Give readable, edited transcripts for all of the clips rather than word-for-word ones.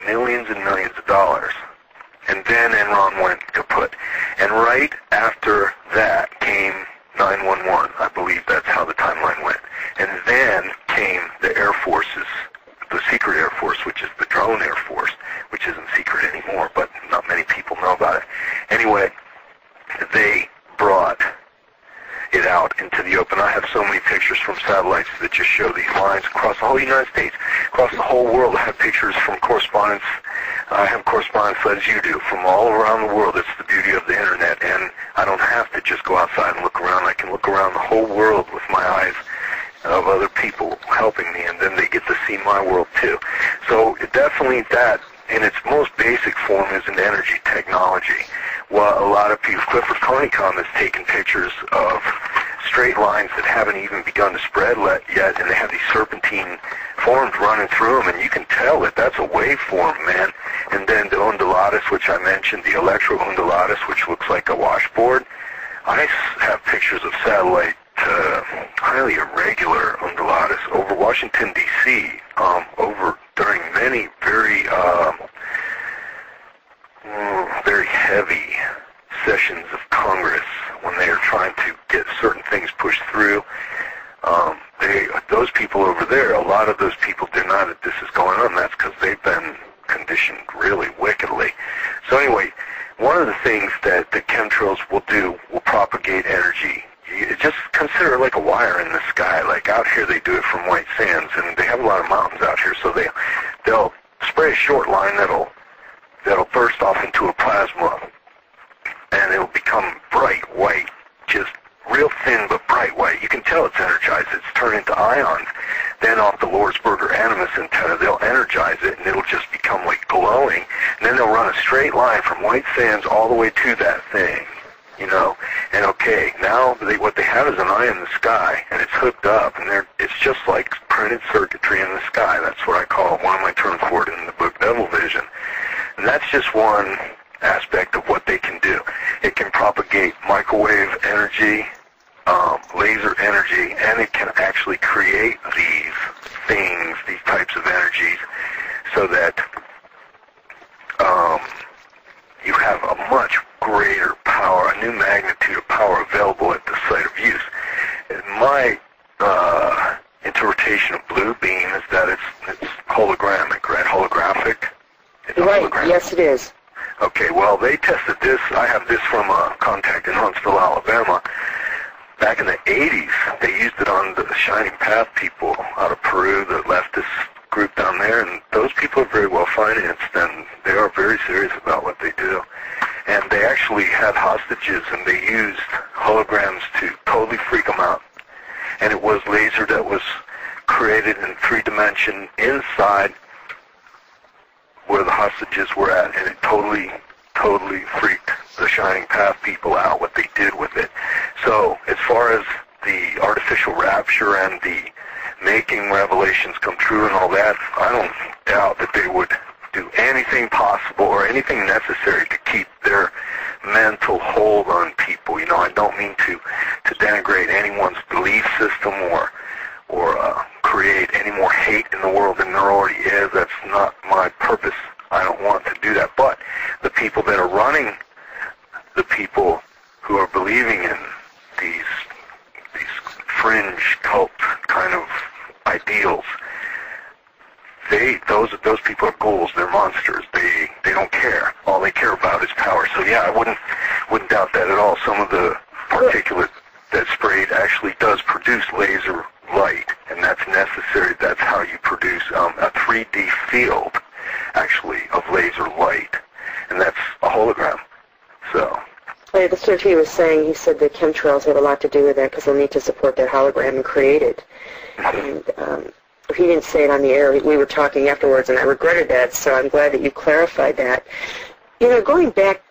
millions and millions of dollars. And then Enron went kaput. And right after that came 911. I believe that's how the timeline went. And then came the Air Force's, the secret Air Force, which is the drone Air Force, which isn't secret anymore, but not many people know about it. Anyway, they brought it out into the open. I have so many pictures from satellites that just show these lines across the whole United States, across the whole world. I have pictures from correspondents. I have correspondents as you do from all around the world. It's the beauty of the internet, and I don't have to just go outside and look around. I can look around the whole world with my eyes of other people helping me, and then they get to see my world too. So definitely that, in its most basic form, is an energy technology. Well, a lot of people, Clifford Honeycomb has taken pictures of straight lines that haven't even begun to spread yet, and they have these serpentine forms running through them, and you can tell that that's a waveform, man. And then the undulatus, which I mentioned, the electro-undulatus, which looks like a washboard. I have pictures of satellite highly irregular undulatus over Washington, D.C., over during many very heavy sessions of Congress when they are trying to get certain things pushed through. Those people over there, a lot of those people deny that this is going on. That's because they've been conditioned really wickedly. So anyway, one of the things that the chemtrails will do will propagate energy. You just consider it like a wire in the sky. Like out here, they do it from White Sands, and they have a lot of mountains out here, so they'll spray a short line that'll burst off into a plasma, and it'll become bright white, just real thin but bright white. You can tell it's energized. It's turned into ions. Then off the Lordsberger animus antenna, they'll energize it, and it'll just become like glowing. And then they'll run a straight line from White Sands all the way to that thing, you know. And okay, now what they have is an eye in the sky, and it's hooked up, and it's just like printed circuitry in the sky. That's what I call one of my terms for it in the book, Devilvision. And that's just one aspect of what they can do. It can propagate microwave energy, laser energy, and it can actually create these things, these types of energies, so that you have a much greater power, a new magnitude of power available at the site of use. And my interpretation of blue beam is that it's hologramic, right? Holographic? It's right, holographic. Yes it is. Okay, well, they tested this. I have this from a contact in Huntsville, Alabama. Back in the 80s, they used it on the Shining Path people out of Peru, the leftist group down there, and those people are very well financed, and they are very serious about what they do. And they actually had hostages, and they used holograms to totally freak them out. And it was laser that was created in 3-dimension inside where the hostages were at, and it totally freaked the Shining Path people out, what they did with it. So as far as the artificial rapture and the making revelations come true and all that, I don't doubt that they would do anything possible or anything necessary to keep their mental hold on people. You know, I don't mean to denigrate anyone's belief system or create any more hate in the world than there already is. That's not my purpose. I don't want to do that. But the people that are running, the people who are believing in these fringe cult kind of ideals, those people are ghouls. They're monsters. They don't care. All they care about is power. So yeah, I wouldn't doubt that at all. Some of the particulate that's sprayed actually does produce laser light, and that's necessary. That's how you produce a 3D field, actually, of laser light, and that's a hologram. So. Right, that's what he was saying. He said the chemtrails have a lot to do with that because they'll need to support their hologram and create it. And he didn't say it on the air. We were talking afterwards, and I regretted that, so I'm glad that you clarified that. You know, going back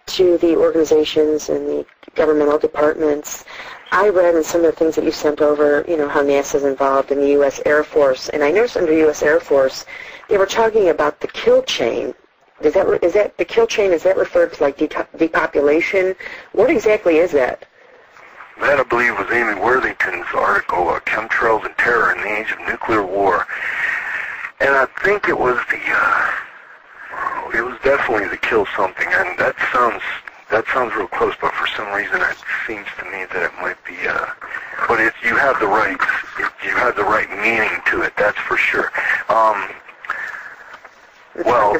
to the organizations and the governmental departments, I read in some of the things that you sent over, you know, how NASA's involved in the U.S. Air Force, and I noticed under U.S. Air Force they were talking about the kill chain. Is that the kill chain? Is that referred to like depopulation? What exactly is that? That, I believe, was Amy Worthington's article, Chemtrails and Terror in the Age of Nuclear War. And I think it was definitely the kill something, and that sounds real close, but for some reason it seems to me that it might be, but you have the right meaning to it, that's for sure. Well,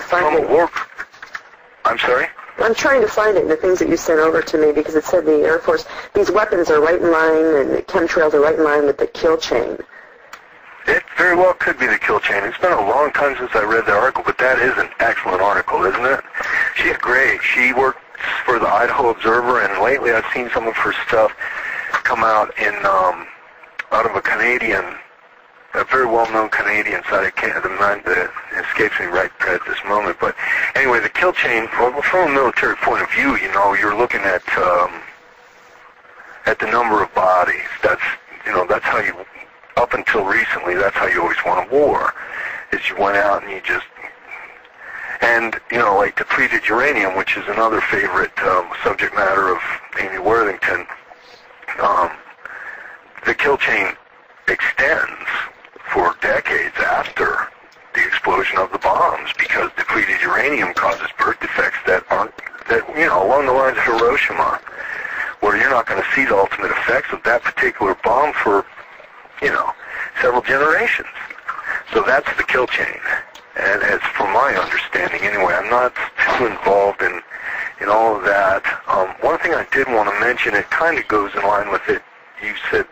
I'm sorry? I'm trying to find it in the things that you sent over to me, because it said the Air Force, these weapons are right in line, and the chemtrails are right in line with the kill chain. It very well could be the kill chain. It's been a long time since I read the article, but that is an excellent article, isn't it? She's great. She works for the Idaho Observer, and lately I've seen some of her stuff come out in out of a very well-known Canadian site. It escapes me right at this moment. But anyway, the kill chain, well, from a military point of view, you're looking at the number of bodies. That's how you, up until recently, that's how you always won a war, is you went out and you just, and, like depleted uranium, which is another favorite subject matter of Amy Worthington, the kill chain extends for decades after the explosion of the bombs, because depleted uranium causes birth defects that along the lines of Hiroshima, where you're not going to see the ultimate effects of that particular bomb for, several generations. So that's the kill chain. And as from my understanding anyway, I'm not too involved in all of that. One thing I did want to mention, it kind of goes in line with it, you said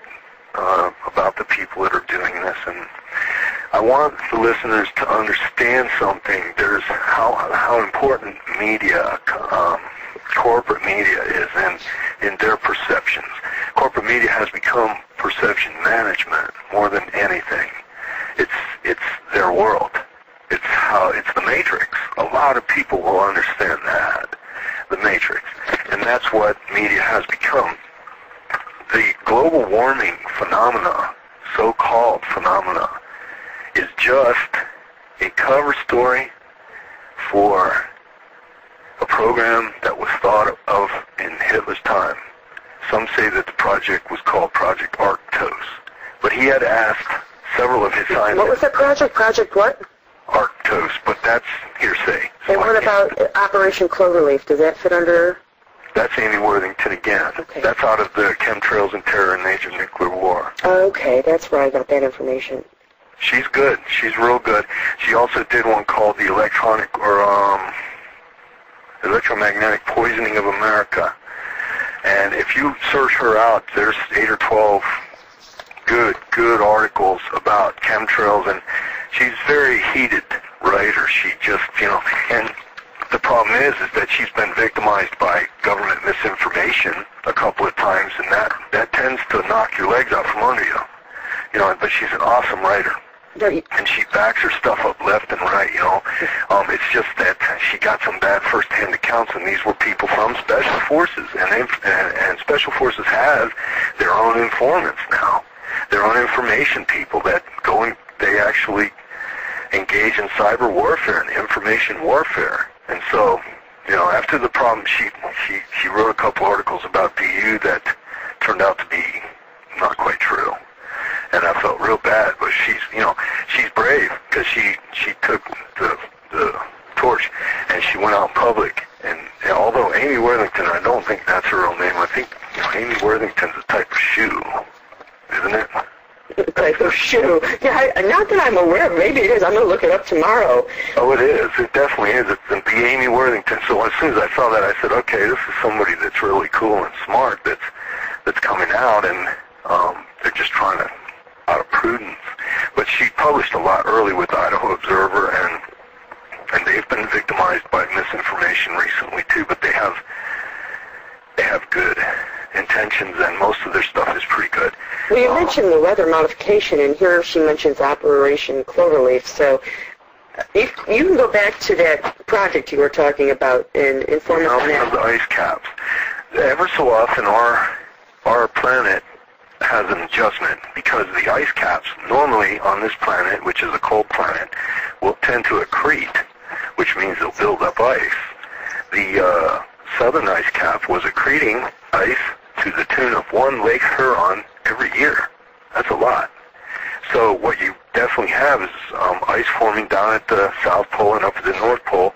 about the people that are doing this, and I want the listeners to understand something. There's how important media, corporate media is in their perceptions. Corporate media has become perception management more than anything. It's their world. It's the Matrix. A lot of people will understand that, the Matrix, and that's what media has become. The global warming phenomena, so-called phenomena, is just a cover story for a program that was thought of in Hitler's time. Some say that the project was called Project Arctos, but he had asked several of his scientists... What was the project? Project what? Arctos, but that's hearsay. So and what about Operation Cloverleaf? Does that fit under... That's Amy Worthington again. Okay. That's out of the Chemtrails and Terror and Age of Nuclear War. Okay, that's where I got that information. She's good. She's real good. She also did one called the Electromagnetic Poisoning of America. And if you search her out, there's 8 or 12 good articles about chemtrails, and she's very heated writer. She just, and the problem is that she's been victimized by government misinformation a couple of times, and that tends to knock your legs out from under you. But she's an awesome writer. And she backs her stuff up left and right, It's just that she got some bad first-hand accounts, and these were people from Special Forces, and Special Forces have their own informants now, their own information people that they actually engage in cyber warfare and information warfare. And so, after the problem, she wrote a couple articles about DU that turned out to be not quite true. And I felt real bad, but she's brave, because she took the torch and she went out in public. And although Amy Worthington, I don't think that's her real name. I think Amy Worthington's a type of shoe, isn't it? Type of shoe. Yeah, not that I'm aware of. Maybe it is. I'm going to look it up tomorrow. Oh, it is. It definitely is. It's the Amy Worthington. So as soon as I saw that, I said, okay, this is somebody that's really cool and smart that's coming out, and they're just trying to, out of prudence. But she published a lot early with the Idaho Observer, and they've been victimized by misinformation recently too. But they have good intentions, and most of their stuff is pretty good. Well, you mentioned the weather modification, and here she mentions Operation Cloverleaf. So you can go back to that project you were talking about and inform us on that. The ice caps. Ever so often, our planet has an adjustment, because the ice caps normally on this planet, which is a cold planet, will tend to accrete, which means they'll build up ice. The southern ice cap was accreting ice to the tune of 1 Lake Huron every year. That's a lot. So what you definitely have is ice forming down at the South Pole and up at the North Pole,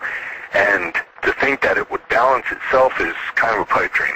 And to think that it would balance itself is kind of a pipe dream.